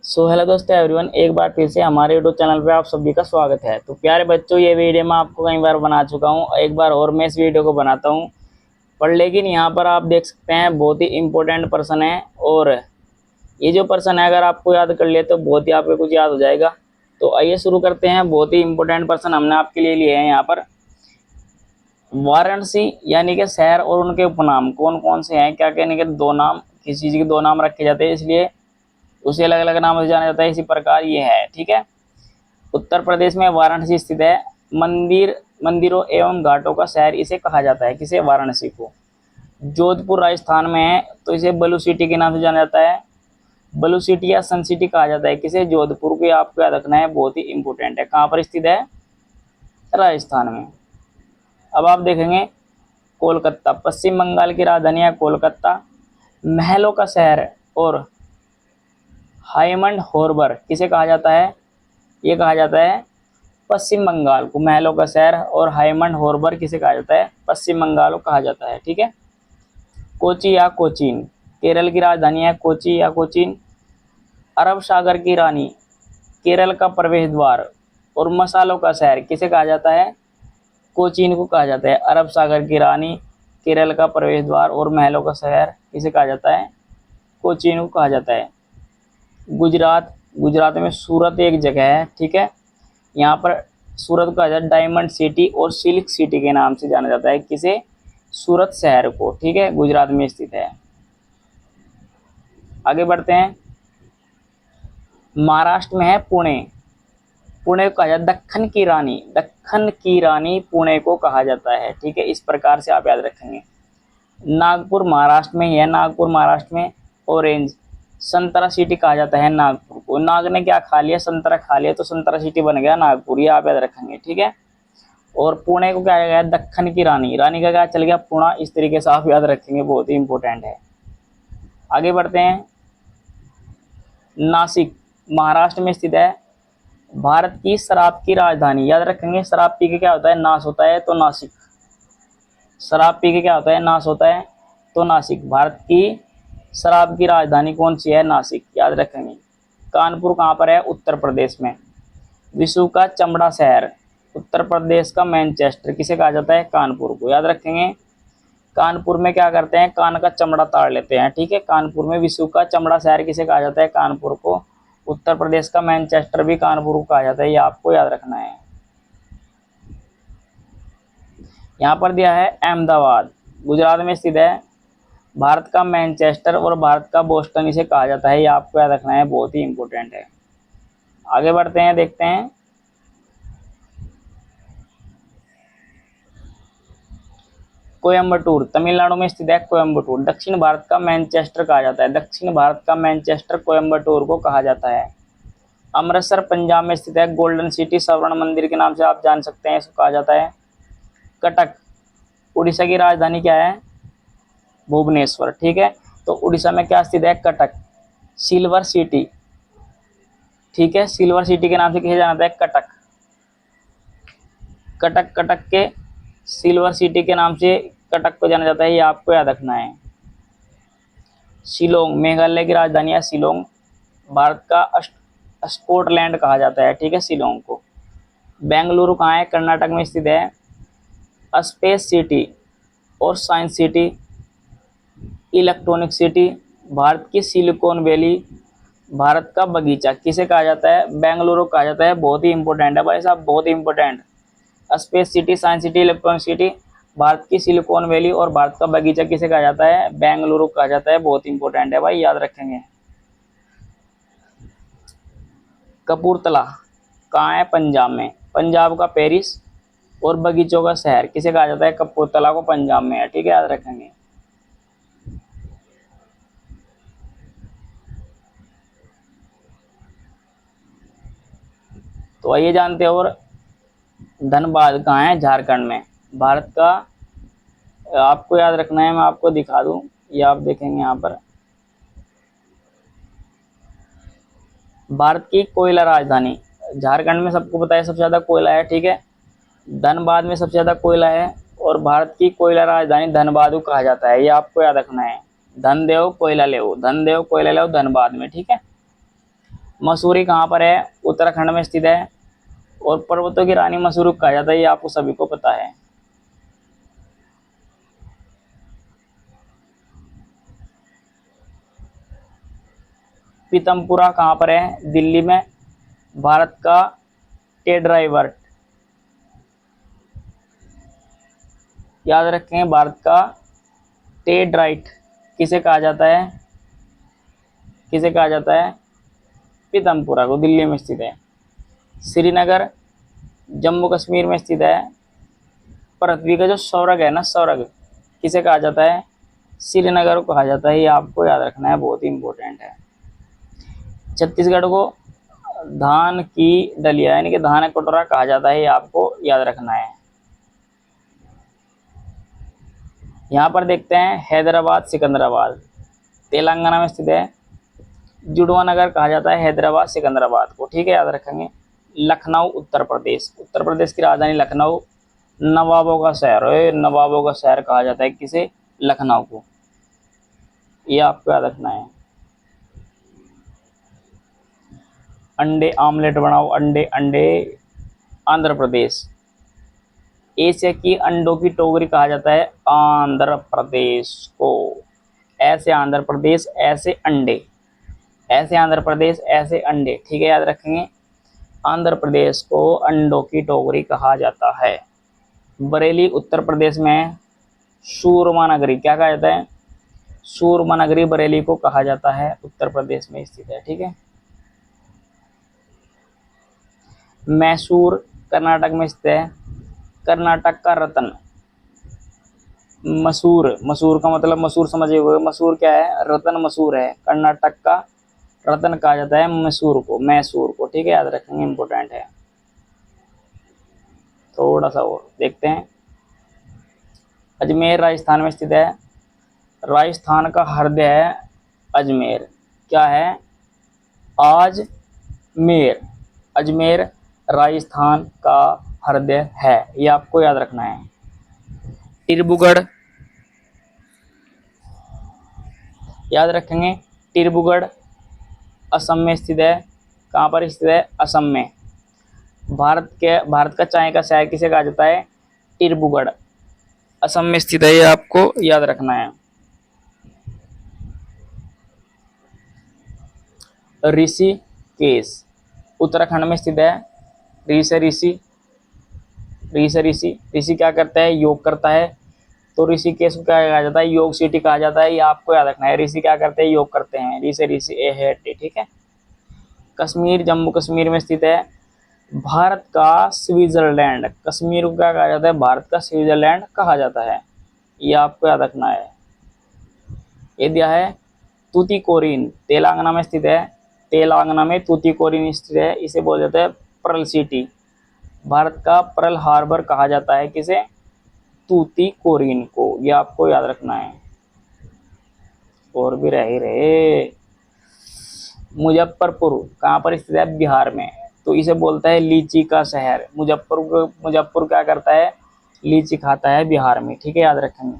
So hello दोस्तों everyone, एक बार फिर से हमारे यूट्यूब चैनल पे आप सभी का स्वागत है। तो प्यारे बच्चों, ये वीडियो मैं आपको कई बार बना चुका हूँ, एक बार और मैं इस वीडियो को बनाता हूँ। पर लेकिन यहाँ पर आप देख सकते हैं बहुत ही इम्पोर्टेंट पर्सन है, और ये जो पर्सन है अगर आपको याद कर लिए तो बहुत ही आपको कुछ याद हो जाएगा। तो आइए शुरू करते हैं। बहुत ही इम्पोर्टेंट पर्सन हमने आपके लिए लिए हैं यहाँ पर। वाराणसी यानी कि शहर और उनके उपनाम कौन कौन से हैं, क्या कहने के दो नाम, किसी चीज़ के दो नाम रखे जाते हैं इसलिए उसे अलग अलग नाम से जाना जाता है। इसी प्रकार ये है, ठीक है। उत्तर प्रदेश में वाराणसी स्थित है। मंदिरों एवं घाटों का शहर इसे कहा जाता है, किसे? वाराणसी को। जोधपुर राजस्थान में है तो इसे ब्लू सिटी के नाम से जाना जाता है। ब्लू सिटी या सन सिटी कहा जाता है, किसे? जोधपुर को। आपको याद रखना है, बहुत ही इंपॉर्टेंट है। कहाँ पर स्थित है? राजस्थान में। अब आप देखेंगे कोलकाता, पश्चिम बंगाल की राजधानी है कोलकाता। महलों का शहर और हाइमंड हार्बर किसे कहा जाता है? ये कहा जाता है पश्चिम बंगाल को। महलों का शहर और हाइमंड हार्बर किसे कहा जाता है? पश्चिम बंगाल को कहा जाता है, ठीक है। कोची या कोचीन, केरल की राजधानी है कोची या कोचीन। अरब सागर की रानी, केरल का प्रवेश द्वार और मसालों का शहर किसे कहा जाता है? कोचीन को कहा जाता है। अरब सागर की रानी, केरल का प्रवेश द्वार और महलों का शहर किसे कहा जाता है? कोचीन को कहा जाता है। गुजरात में सूरत एक जगह है, ठीक है। यहाँ पर सूरत को कहा जाता है डायमंड सिटी और सिल्क सिटी के नाम से जाना जाता है, किसे? सूरत शहर को, ठीक है। गुजरात में स्थित है। आगे बढ़ते हैं। महाराष्ट्र में है पुणे। पुणे को कहा जाता है दक्कन की रानी। दक्कन की रानी पुणे को कहा जाता है, ठीक है। इस प्रकार से आप याद रखेंगे। नागपुर महाराष्ट्र में ही है। नागपुर महाराष्ट्र में ऑरेंज संतरा सिटी कहा जाता है नागपुर को। नाग ने क्या खा लिया? संतरा खा लिया, तो संतरा सिटी बन गया नागपुर। ये आप याद रखेंगे, ठीक है। और पुणे को क्या गया? दक्कन की रानी। रानी का क्या चल गया? पुणे। इस तरीके से आप याद रखेंगे, बहुत ही इंपॉर्टेंट है। आगे बढ़ते हैं। नासिक महाराष्ट्र में स्थित है। भारत की शराब की राजधानी, याद रखेंगे। शराब पी के क्या होता है? नाश होता है, तो नासिक। शराब पी के क्या होता है? नाश होता है, तो नासिक। भारत की शराब की राजधानी कौन सी है? नासिक, याद रखेंगे। कानपुर कहाँ पर है? उत्तर प्रदेश में। विश्व का चमड़ा शहर, उत्तर प्रदेश का मैनचेस्टर किसे कहा जाता है? कानपुर को, याद रखेंगे। कानपुर में क्या करते हैं? कान का चमड़ा ताड़ लेते हैं, ठीक है। कानपुर में विश्व का चमड़ा शहर किसे कहा जाता है? कानपुर को। उत्तर प्रदेश का मैनचेस्टर भी कानपुर को कहा जाता है, ये आपको याद रखना है। यहाँ पर दिया है अहमदाबाद, गुजरात में स्थित है। भारत का मैनचेस्टर और भारत का बोस्टन इसे कहा जाता है, ये आपको याद रखना है, बहुत ही इंपॉर्टेंट है। आगे बढ़ते हैं, देखते हैं। कोयम्बटूर तमिलनाडु में स्थित है। कोयम्बटूर दक्षिण भारत का मैनचेस्टर कहा जाता है। दक्षिण भारत का मैनचेस्टर कोयम्बटूर को कहा जाता है। अमृतसर पंजाब में स्थित है। गोल्डन सिटी स्वर्ण मंदिर के नाम से आप जान सकते हैं, इसको कहा जाता है। कटक उड़ीसा की राजधानी क्या है? भुवनेश्वर, ठीक है। तो उड़ीसा में क्या स्थित है? कटक। सिल्वर सिटी, ठीक है। सिल्वर सिटी के नाम से किसे जाना है? कटक। कटक के सिल्वर सिटी के नाम से कटक को जाना जाता है, ये आपको याद रखना है। शिलोंग मेघालय की राजधानी है। शिलोंग भारत का स्कॉटलैंड कहा जाता है, ठीक है, शिलोंग को। बेंगलुरु कहाँ है? कर्नाटक में स्थित है। स्पेस सिटी और science city, electronic city, Bharat की सिलिकॉन वैली, भारत का बगीचा किसे कहा जाता है? बेंगलुरु कहा जाता है। बहुत ही इंपॉर्टेंट है भाई साहब, बहुत ही important. Space city, science city, electronic city, Bharat की सिलिकॉन वैली और भारत का बगीचा किसे कहा जाता है? बेंगलुरु कहा जाता है। बहुत इंपॉर्टेंट है भाई, याद रखेंगे। कपूरथला कहाँ है? पंजाब में। पंजाब का पेरिस और बगीचों का शहर किसे कहा जाता है? कपूरथला को, पंजाब में है, ठीक है, याद रखेंगे। तो आइए जानते हैं। और धनबाद कहाँ है? झारखंड में। भारत का, आपको याद रखना है, मैं आपको दिखा दूं, ये आप देखेंगे यहाँ पर। भारत की कोयला राजधानी झारखंड में, सबको पता है सबसे ज्यादा कोयला है, ठीक है। धनबाद में सबसे ज्यादा कोयला है और भारत की कोयला राजधानी धनबाद को कहा जाता है, ये आपको याद रखना है। धन देव कोयला ले, धन देव कोयला ले धनबाद में, ठीक है। मसूरी कहाँ पर है? उत्तराखंड में स्थित है। और पर्वतों की रानी मसूरी कहा जाता है, ये आपको सभी को पता है। पीतमपुरा कहाँ पर है? दिल्ली में। भारत का टेड्राइवर्ट, याद रखें, भारत का टेड्राइट किसे कहा जाता है? किसे कहा जाता है? पीतमपुरा को, दिल्ली में स्थित है। श्रीनगर जम्मू कश्मीर में स्थित है। पृथ्वी का जो सौरग है ना, सौरग किसे कहा जाता है? श्रीनगर को कहा जाता है, ये आपको याद रखना है, बहुत ही इंपॉर्टेंट है। छत्तीसगढ़ को धान की डलिया यानी कि धान कटोरा कहा जाता है, ये आपको याद रखना है। यहाँ पर देखते हैं हैदराबाद सिकंदराबाद, तेलंगाना में स्थित है। जुड़वा नगर कहा जाता है हैदराबाद सिकंदराबाद को, ठीक है, याद रखेंगे। लखनऊ उत्तर प्रदेश, उत्तर प्रदेश की राजधानी लखनऊ, नवाबों का शहर है, नवाबों का शहर कहा जाता है किसे? लखनऊ को, ये आपको याद रखना है। अंडे आमलेट बनाओ, अंडे अंडे, आंध्र प्रदेश। एशिया की अंडों की टोकरी कहा जाता है आंध्र प्रदेश को। ऐसे आंध्र प्रदेश, ऐसे अंडे, ऐसे आंध्र प्रदेश, ऐसे अंडे, ठीक है, याद रखेंगे। आंध्र प्रदेश को अंडों की टोकरी कहा जाता है। बरेली उत्तर प्रदेश में। सूरमा नगरी क्या कहा जाता है? सूरमा नगरी बरेली को कहा जाता है, उत्तर प्रदेश में स्थित है, ठीक है। मैसूर कर्नाटक में स्थित है। कर्नाटक का रत्न मसूर, मसूर का मतलब मसूर समझे हुए, मसूर क्या है? रत्न मसूर है। कर्नाटक का रत्न कहा जाता है मसूर को, मैसूर को, ठीक है, याद रखेंगे, इंपॉर्टेंट है। थोड़ा सा और देखते हैं। अजमेर राजस्थान में स्थित है। राजस्थान का हृदय है अजमेर, क्या है? अजमेर, अजमेर राजस्थान का हृदय है, ये आपको याद रखना है। डिब्रूगढ़, याद रखेंगे, डिब्रूगढ़ असम में स्थित है। कहाँ पर स्थित है? असम में। भारत का चाय का शहर किसे कहा जाता है? डिब्रूगढ़, असम में स्थित है, ये आपको याद रखना है। ऋषिकेश उत्तराखंड में स्थित है। ऋषि ऋषि क्या करता है? योग करता है। तो ऋषिकेश को क्या कहा जाता है? योग सिटी कहा जाता है, ये आपको याद रखना है। ऋषि क्या करते हैं? योग करते हैं। ऋषि ए है टी, ठीक है। कश्मीर जम्मू कश्मीर में स्थित है। भारत का स्विट्जरलैंड, कश्मीर को क्या कहा जाता है? भारत का स्विट्जरलैंड कहा जाता है, ये आपको याद रखना है। ये दिया है तूतीकोरिन, तेलंगाना में स्थित है। तेलंगाना में तूतीकोरिन स्थित है, इसे बोला जाता है पर्ल सिटी। भारत का पर्ल हार्बर कहा जाता है किसे? तूतीकोरिन को, ये आपको याद रखना है। और भी रह ही रहे। मुजफ्फरपुर कहाँ पर स्थित है? बिहार में। तो इसे बोलता है लीची का शहर। मुजफ्फरपुर क्या करता है? लीची खाता है बिहार में, ठीक है, याद रखेंगे।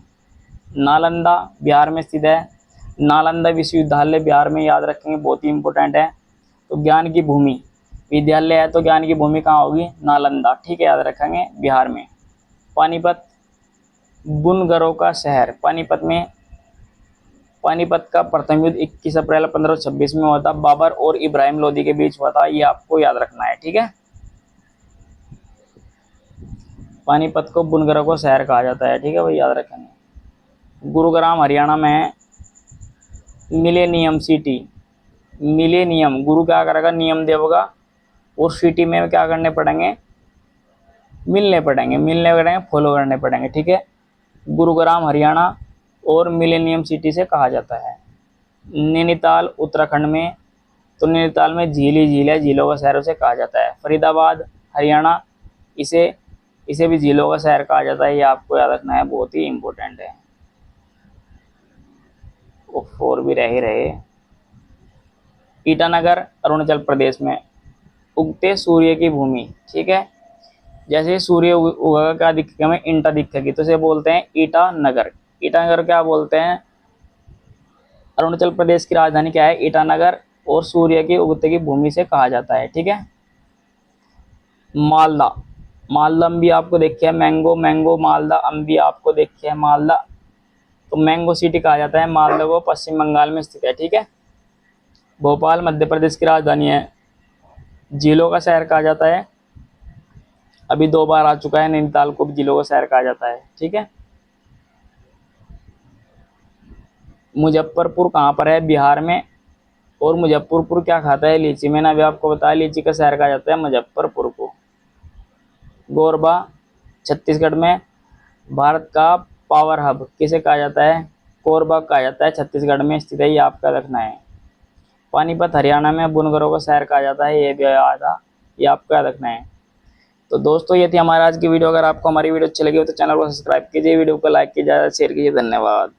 नालंदा बिहार में स्थित है। नालंदा विश्वविद्यालय बिहार में, याद रखेंगे, बहुत ही इंपॉर्टेंट है। तो ज्ञान की भूमि विद्यालय है, तो ज्ञान की भूमि कहाँ होगी? नालंदा, ठीक है, याद रखेंगे, बिहार में। पानीपत बुनकरों का शहर। पानीपत का प्रथम युद्ध 21 अप्रैल 1526 में हुआ था। बाबर और इब्राहिम लोदी के बीच हुआ था, ये आपको याद रखना है, ठीक है। पानीपत को बुनकरों का शहर कहा जाता है, ठीक है भाई, याद रखेंगे। गुरुग्राम हरियाणा में है। मिलेनियम सिटी, मिलेनियम, गुरु क्या करेगा? नियम देगा, और सिटी में क्या करने पड़ेंगे? मिलने पड़ेंगे, फॉलो करने पड़ेंगे, ठीक है। गुरुग्राम हरियाणा और मिलेनियम सिटी से कहा जाता है। नैनीताल उत्तराखंड में। तो नैनीताल में झील ही झील है, झीलों का शहर उसे कहा जाता है। फरीदाबाद हरियाणा, इसे भी झीलों का शहर कहा जाता है, ये आपको याद रखना है, बहुत ही इंपॉर्टेंट है। और भी रह ही रहे। ईटानगर अरुणाचल प्रदेश में। उगते सूर्य की भूमि, ठीक है। जैसे सूर्य उगेगा क्या दिखेगा? हमें ईंटा दिखेगी, तो इसे बोलते हैं ईटानगर। ईटानगर क्या बोलते हैं? अरुणाचल प्रदेश की राजधानी क्या है? ईटानगर। और सूर्य की उगते की भूमि से कहा जाता है। ठीक है। मालदा, मालदा भी आपको देखिए मैंगो, मैंगो मालदा अम भी आपको देखिए मालदा। तो मैंगो सिटी कहा जाता है मालदा को, पश्चिम बंगाल में स्थित है। ठीक है। भोपाल मध्य प्रदेश की राजधानी है। झीलों का शहर कहा जाता है, अभी 2 बार आ चुका है, नैनीताल को भी झीलों का शहर कहा जाता है। ठीक है। मुजफ्फरपुर कहाँ पर है? बिहार में। और मुजफ्फरपुर क्या खाता है? लीची। मैंने अभी आपको बताया लीची का शहर कहा जाता है मुजफ्फरपुर को। गोरबा छत्तीसगढ़ में। भारत का पावर हब किसे कहा जाता है? कोरबा कहा जाता है, छत्तीसगढ़ में स्थित है, ये आपका रखना है। पानीपत हरियाणा में बुनकरों का शहर कहा जाता है, ये भी आया था, ये आपका रखना है। तो दोस्तों ये थी हमारी आज की वीडियो। अगर आपको हमारी वीडियो अच्छी लगी हो तो चैनल को सब्सक्राइब कीजिए, वीडियो को लाइक कीजिए, शेयर कीजिए। धन्यवाद।